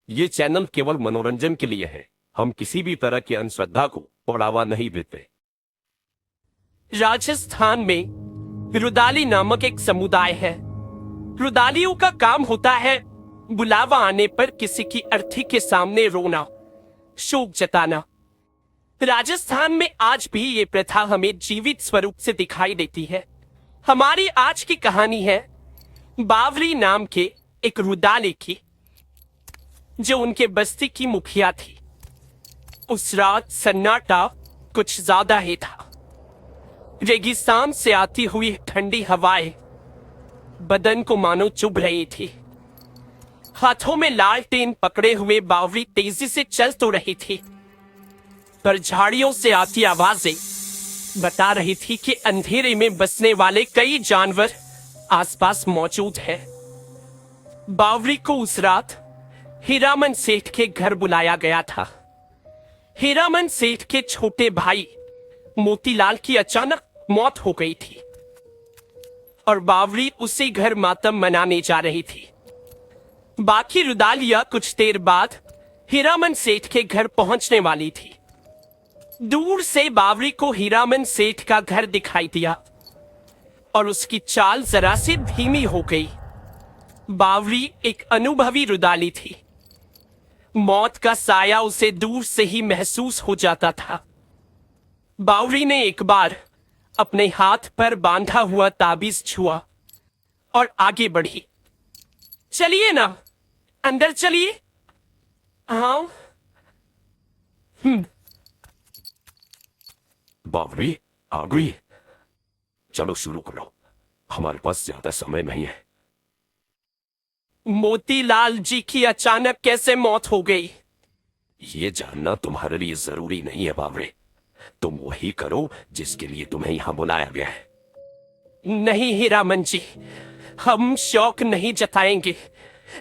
ये चैनल केवल मनोरंजन के लिए है। हम किसी भी तरह की अंधश्रद्धा को बढ़ावा नहीं देते। राजस्थान में रुदाली नामक एक समुदाय है। रुदालियों का काम होता है बुलावा आने पर किसी की अर्थी के सामने रोना, शोक जताना। राजस्थान में आज भी ये प्रथा हमें जीवित स्वरूप से दिखाई देती है। हमारी आज की कहानी है बावरी नाम के एक रुदाली की, जो उनके बस्ती की मुखिया थी। उस रात सन्नाटा कुछ ज्यादा ही था। रेगिस्तान से आती हुई ठंडी हवाएं बदन को मानो चुभ रही थी। हाथों में लालटेन पकड़े हुए बावरी तेजी से चल तो रही थी, पर झाड़ियों से आती आवाजें बता रही थी कि अंधेरे में बसने वाले कई जानवर आसपास मौजूद हैं। बावरी को उस रात हीरामन सेठ के घर बुलाया गया था। हीरामन सेठ के छोटे भाई मोतीलाल की अचानक मौत हो गई थी और बावरी उसी घर मातम मनाने जा रही थी। बाकी रुदालियां कुछ देर बाद हीरामन सेठ के घर पहुंचने वाली थी। दूर से बावरी को हीरामन सेठ का घर दिखाई दिया और उसकी चाल जरा सी धीमी हो गई। बावरी एक अनुभवी रुदाली थी। मौत का साया उसे दूर से ही महसूस हो जाता था। बावरी ने एक बार अपने हाथ पर बांधा हुआ ताबीज छुआ और आगे बढ़ी। चलिए ना, अंदर चलिए। हाँ। बावरी आ गई। चलो शुरू करो, हमारे पास ज्यादा समय नहीं है। मोतीलाल जी की अचानक कैसे मौत हो गई? ये जानना तुम्हारे लिए जरूरी नहीं है बावरी। तुम वही करो जिसके लिए तुम्हें यहाँ बुलाया गया है। नहीं हीरामन जी, हम शौक नहीं जताएंगे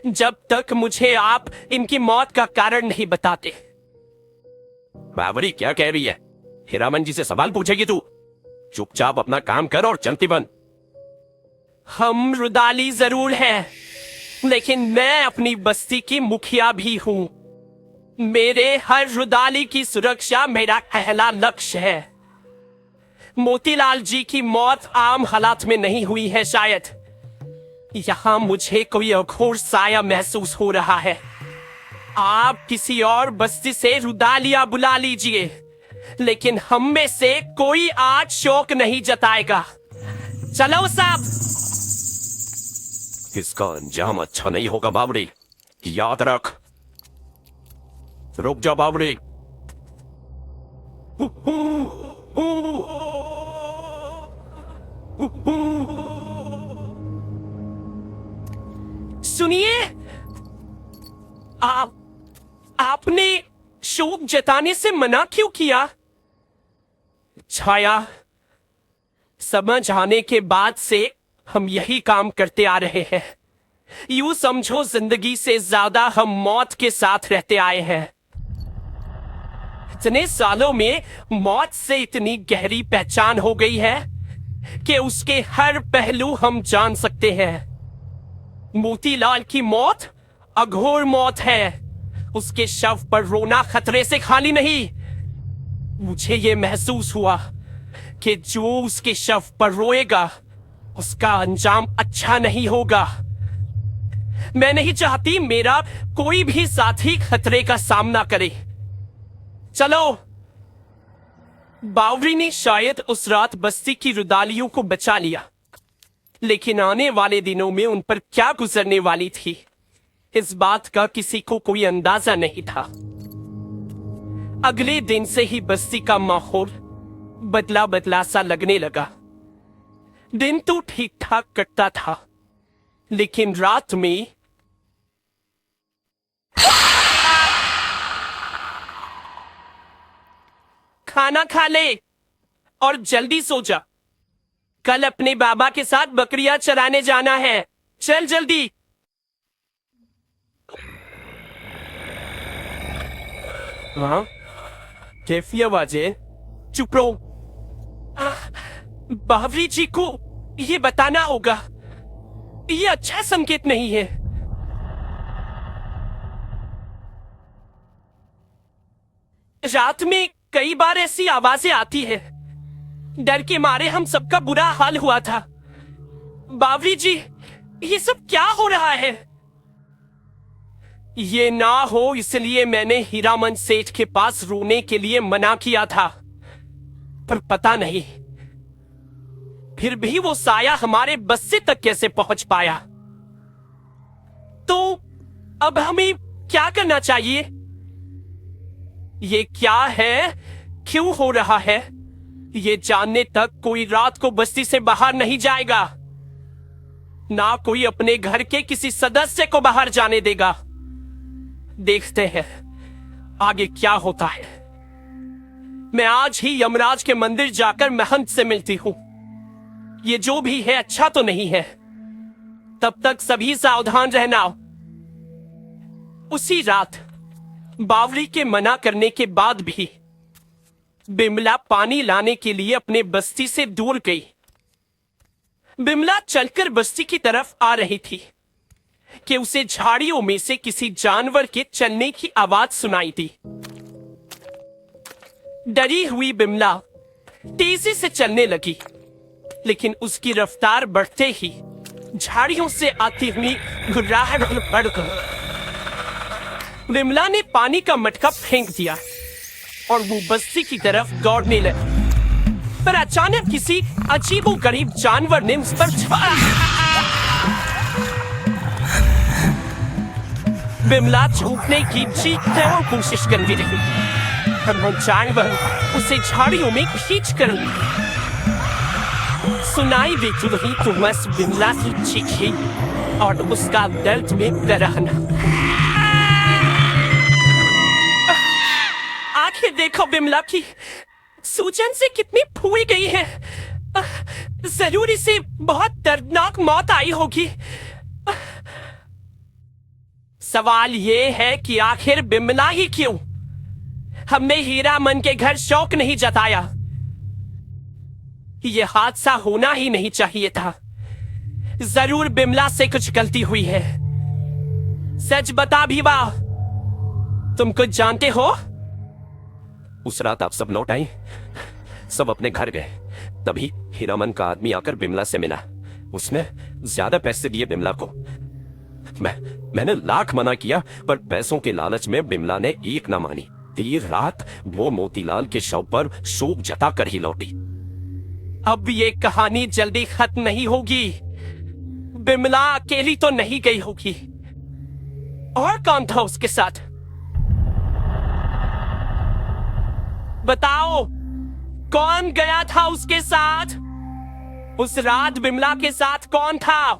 जब तक मुझे आप इनकी मौत का कारण नहीं बताते। बावरी क्या कह रही है? हीरामन जी से सवाल पूछेगी तू? चुपचाप अपना काम कर और चलती बन। हम रुदाली जरूर हैं, लेकिन मैं अपनी बस्ती की मुखिया भी हूं। मेरे हर रुदाली की सुरक्षा मेरा पहला लक्ष्य है। मोतीलाल जी की मौत आम हालात में नहीं हुई है शायद। यहां मुझे कोई अघोर साया महसूस हो रहा है। आप किसी और बस्ती से रुदालियां बुला लीजिए, लेकिन हम में से कोई आज शोक नहीं जताएगा। चलो साहब। इसका अंजाम अच्छा नहीं होगा बावरी, याद रख। रुक जा बावरी। सुनिए, आपने शोक जताने से मना क्यों किया? छाया, समझ आने के बाद से हम यही काम करते आ रहे हैं। यूं समझो जिंदगी से ज्यादा हम मौत के साथ रहते आए हैं। इतने सालों में मौत से इतनी गहरी पहचान हो गई है कि उसके हर पहलू हम जान सकते हैं। मोतीलाल की मौत अघोर मौत है। उसके शव पर रोना खतरे से खाली नहीं। मुझे यह महसूस हुआ कि जो उसके शव पर रोएगा उसका अंजाम अच्छा नहीं होगा। मैं नहीं चाहती मेरा कोई भी साथी खतरे का सामना करे। चलो। बावरी ने शायद उस रात बस्ती की रुदालियों को बचा लिया, लेकिन आने वाले दिनों में उन पर क्या गुजरने वाली थी, इस बात का किसी को कोई अंदाजा नहीं था। अगले दिन से ही बस्ती का माहौल बदला बदला सा लगने लगा। दिन तो ठीक ठाक कटता था, लेकिन रात में खाना खा ले और जल्दी सो जा। कल अपने बाबा के साथ बकरियां चराने जाना है। चल जल्दी। हाँ, कैफी आवाजें? चुप रहो। बावरी जी को ये बताना होगा। ये अच्छा संकेत नहीं है। रात में कई बार ऐसी आवाजें आती है। डर के मारे हम सबका बुरा हाल हुआ था। बावरी जी, ये सब क्या हो रहा है? ये ना हो इसलिए मैंने हीरामन सेठ के पास रोने के लिए मना किया था, पर पता नहीं फिर भी वो साया हमारे बस्से तक कैसे पहुंच पाया। तो अब हमें क्या करना चाहिए? ये क्या है, क्यों हो रहा है, ये जानने तक कोई रात को बस्ती से बाहर नहीं जाएगा। ना कोई अपने घर के किसी सदस्य को बाहर जाने देगा। देखते हैं आगे क्या होता है। मैं आज ही यमराज के मंदिर जाकर महंत से मिलती हूं। ये जो भी है अच्छा तो नहीं है। तब तक सभी सावधान रहना। उसी रात बावली के मना करने के बाद भी बिमला पानी लाने के लिए अपने बस्ती से दूर गई। बिमला चलकर बस्ती की तरफ आ रही थी कि उसे झाड़ियों में से किसी जानवर के चलने की आवाज सुनाई दी। डरी हुई बिमला तेजी से चलने लगी, लेकिन उसकी रफ्तार बढ़ते ही झाड़ियों से आती हुई घुर्राहट बढ़ गई। बिमला ने पानी का मटका फेंक दिया और वो बस्ती की तरफ दौड़ने लगी, पर अचानक किसी अजीबोगरीब जानवर ने उस पर बिमला छूटने की चीखने और कोशिश कर भी रही, पर वो जानवर उसे झाड़ियों में खींच कर सुनाई देती रही तो बस बिमला की चीखें और उसका दर्द में दरहना। आखिर देखो बिमला की सूजन से कितनी फूल गई है। जरूर इसे बहुत दर्दनाक मौत आई होगी। सवाल ये है कि आखिर बिमला ही क्यों? हमने हीरामन के घर शौक नहीं जताया। यह हादसा होना ही नहीं चाहिए था। जरूर बिमला से कुछ गलती हुई है। सच बता भीवा, तुम कुछ जानते हो? उस रात आप सब लौट आए, सब अपने घर गए। तभी हीरामन का आदमी आकर बिमला से मिला। उसने ज्यादा पैसे दिए बिमला को। मैंने लाख मना किया, पर पैसों के लालच में बिमला ने एक ना मानी। देर रात वो मोतीलाल के शव पर शोक जताकर ही लौटी। अब ये कहानी जल्दी खत्म नहीं होगी। बिमला अकेली तो नहीं गई होगी। और कौन था उसके साथ? बताओ, कौन गया था उसके साथ? उस रात बिमला के साथ कौन था?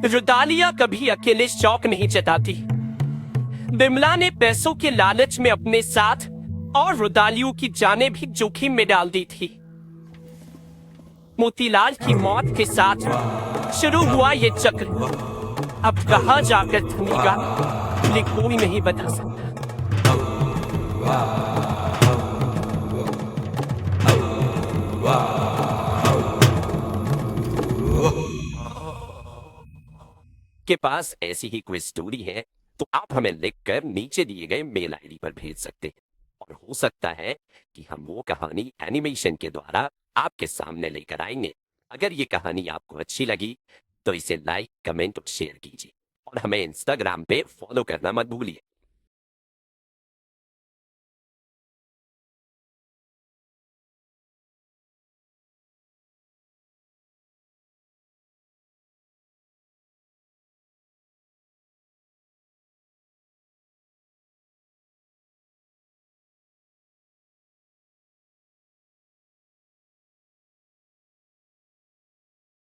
रुदालिया कभी अकेले शौक नहीं जताती। बिमला ने पैसों के लालच में अपने साथ और रुदालियों की जानें भी जोखिम में डाल दी थी। मोतीलाल की मौत के साथ शुरू हुआ ये चक्र अब कहां जाकर थमेगा, ये कोई नहीं बता सकता। के पास ऐसी ही कोई स्टोरी है तो आप हमें लिखकर नीचे दिए गए मेल आईडी पर भेज सकते हैं, और हो सकता है कि हम वो कहानी एनिमेशन के द्वारा आपके सामने लेकर आएंगे। अगर ये कहानी आपको अच्छी लगी तो इसे लाइक, कमेंट और शेयर कीजिए, और हमें इंस्टाग्राम पे फॉलो करना मत भूलिए।